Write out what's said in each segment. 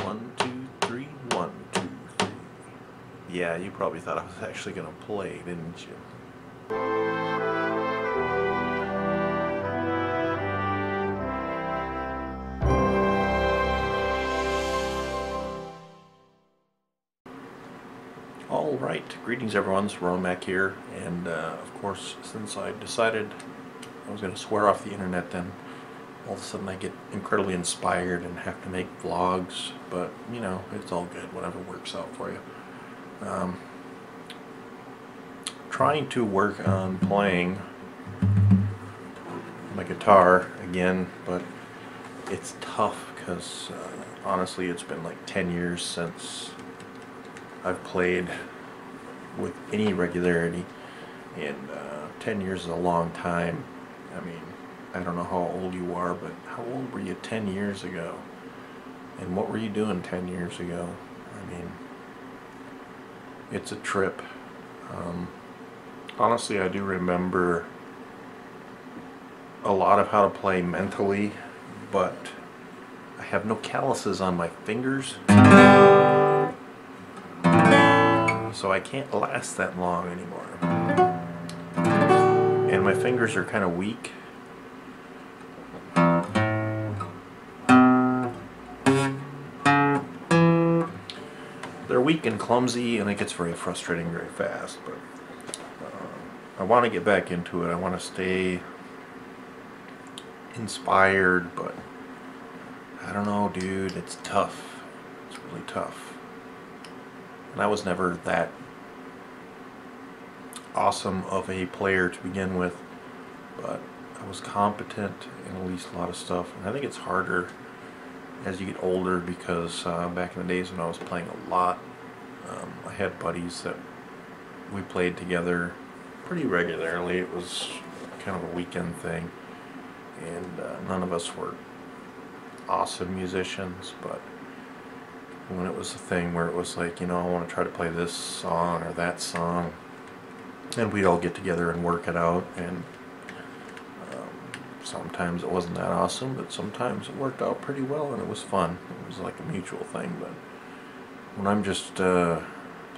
1, 2, 3, 1, 2, 3. Yeah, you probably thought I was actually going to play, didn't you? Alright, greetings everyone, it's RoninMac here, and of course, since I decided I was going to swear off the internet, then all of a sudden I get incredibly inspired and have to make vlogs, but you know, it's all good, whatever works out for you. Trying to work on playing my guitar again, but it's tough because honestly it's been like 10 years since I've played with any regularity, and 10 years is a long time. I mean, I don't know how old you are, but how old were you 10 years ago? And what were you doing 10 years ago? I mean, it's a trip. Honestly, I do remember a lot of how to play mentally, but I have no calluses on my fingers, so I can't last that long anymore. And my fingers are kind of weak. They're weak and clumsy, and it gets very frustrating very fast, but I want to get back into it. I want to stay inspired, but I don't know, dude, it's tough. It's really tough. And I was never that awesome of a player to begin with, but I was competent in at least a lot of stuff. And I think it's harder as you get older because back in the days when I was playing a lot, I had buddies that we played together pretty regularly. It was kind of a weekend thing, and none of us were awesome musicians, but when it was a thing where it was like, you know, I want to try to play this song or that song, and we'd all get together and work it out, and sometimes it wasn't that awesome, but sometimes it worked out pretty well and it was fun. It was like a mutual thing. But when I'm just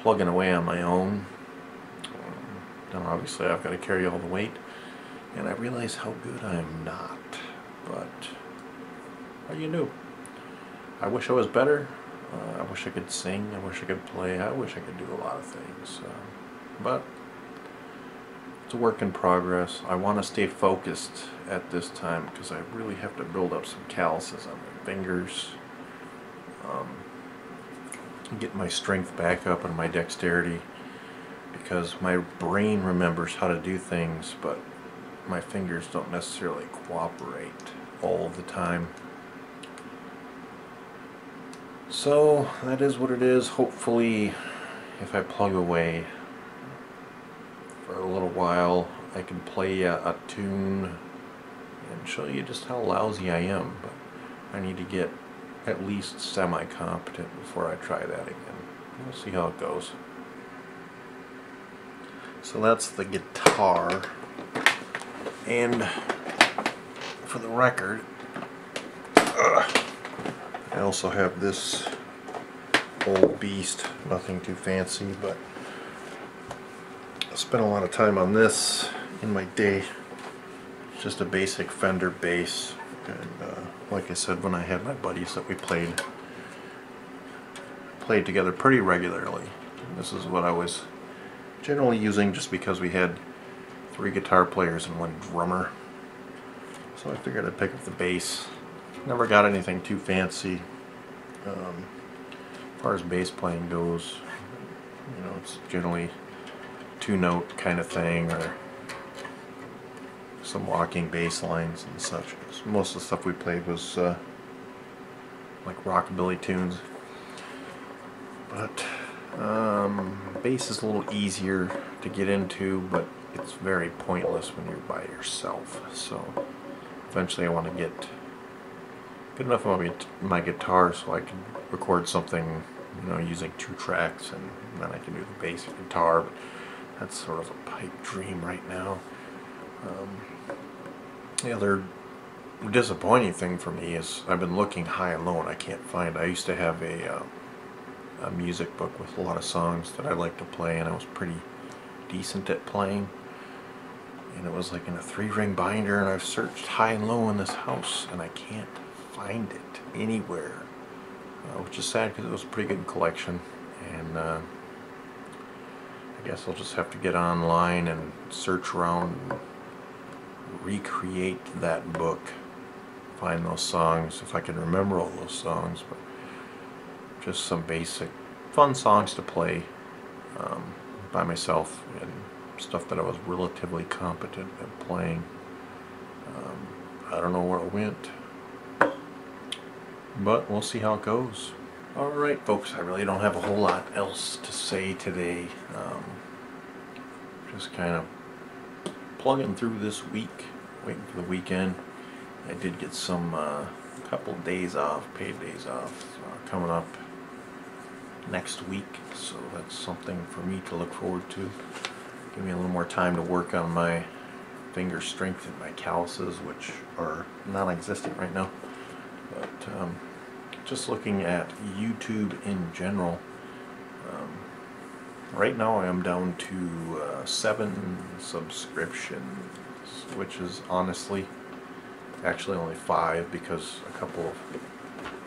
plugging away on my own, then obviously I've got to carry all the weight, and I realize how good I'm not. But what do you do? I wish I was better. I wish I could sing. I wish I could play. I wish I could do a lot of things. But it's a work in progress. I want to stay focused at this time because I really have to build up some calluses on my fingers, get my strength back up and my dexterity, because my brain remembers how to do things, but my fingers don't necessarily cooperate all the time. So that is what it is. Hopefully, if I plug away for a little while, I can play a tune and show you just how lousy I am, but I need to get at least semi-competent before I try that again. We'll see how it goes. So that's the guitar, and for the record, I also have this old beast, nothing too fancy, but I spent a lot of time on this in my day. It's just a basic Fender bass, and like I said, when I had my buddies that we played together pretty regularly, this is what I was generally using, just because we had 3 guitar players and 1 drummer. So I figured I'd pick up the bass. Never got anything too fancy. As far as bass playing goes, you know, it's generally 2-note kind of thing, or some walking bass lines and such. So most of the stuff we played was like rockabilly tunes. But bass is a little easier to get into, but it's very pointless when you're by yourself. So eventually I want to get good enough on my guitar so I can record something, you know, using 2 tracks, and then I can do the bass and guitar. But that's sort of a pipe dream right now. The other disappointing thing for me is I've been looking high and low and I can't find. I used to have a music book with a lot of songs that I like to play, and I was pretty decent at playing. And it was like in a 3-ring binder, and I've searched high and low in this house and I can't find it anywhere, which is sad because it was a pretty good collection. And I guess I'll just have to get online and search around and recreate that book, find those songs, if I can remember all those songs, but just some basic fun songs to play by myself, and stuff that I was relatively competent at playing. I don't know where it went, but we'll see how it goes. Alright folks, I really don't have a whole lot else to say today. Just kind of plugging through this week, waiting for the weekend. I did get some couple days off, paid days off, coming up next week, so that's something for me to look forward to. Give me a little more time to work on my finger strength and my calluses, which are non-existent right now. But just looking at YouTube in general, right now I am down to 7 subscriptions, which is honestly actually only 5 because a couple of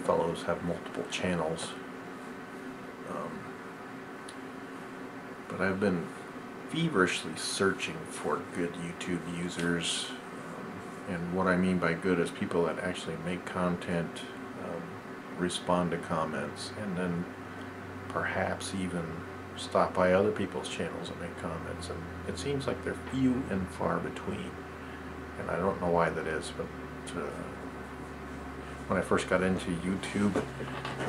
fellows have multiple channels. But I've been feverishly searching for good YouTube users, and what I mean by good is people that actually make content, respond to comments, and then perhaps even stop by other people's channels and make comments. And it seems like they're few and far between, and I don't know why that is, but when I first got into YouTube, it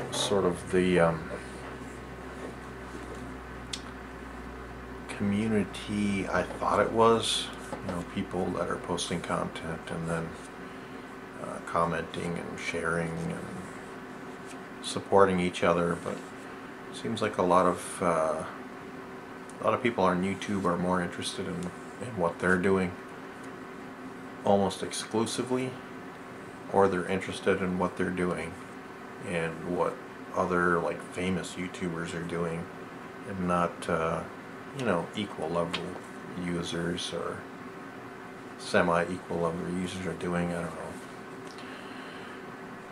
was sort of the community I thought it was, people that are posting content and then commenting and sharing and supporting each other. But it seems like a lot of people on YouTube are more interested in what they're doing almost exclusively, or they're interested in what they're doing and what other like famous YouTubers are doing, and not equal level users or semi-equal level users are doing. I don't know.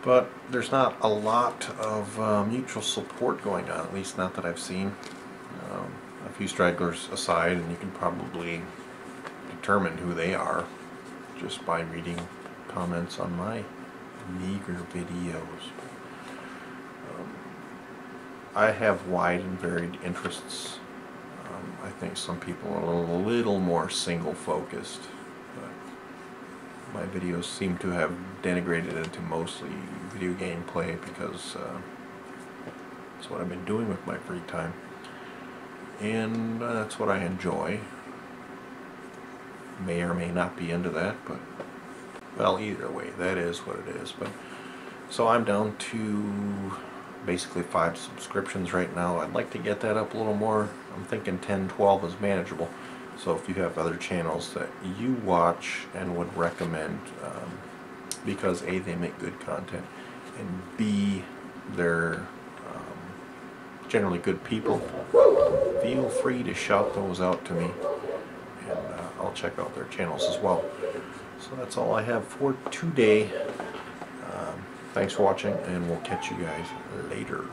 But there's not a lot of mutual support going on, at least not that I've seen. A few stragglers aside, and you can probably determine who they are just by reading comments on my meager videos. I have wide and varied interests. I think some people are a little more single focused, but my videos seem to have denigrated into mostly video game play because that's what I've been doing with my free time, and that's what I enjoy. May or may not be into that, but well, either way, that is what it is. But so I'm down to basically 5 subscriptions right now. I'd like to get that up a little more. I'm thinking 10, 12 is manageable. So if you have other channels that you watch and would recommend, because A, they make good content, and B, they're generally good people, feel free to shout those out to me, and I'll check out their channels as well. So that's all I have for today. Thanks for watching, and we'll catch you guys later.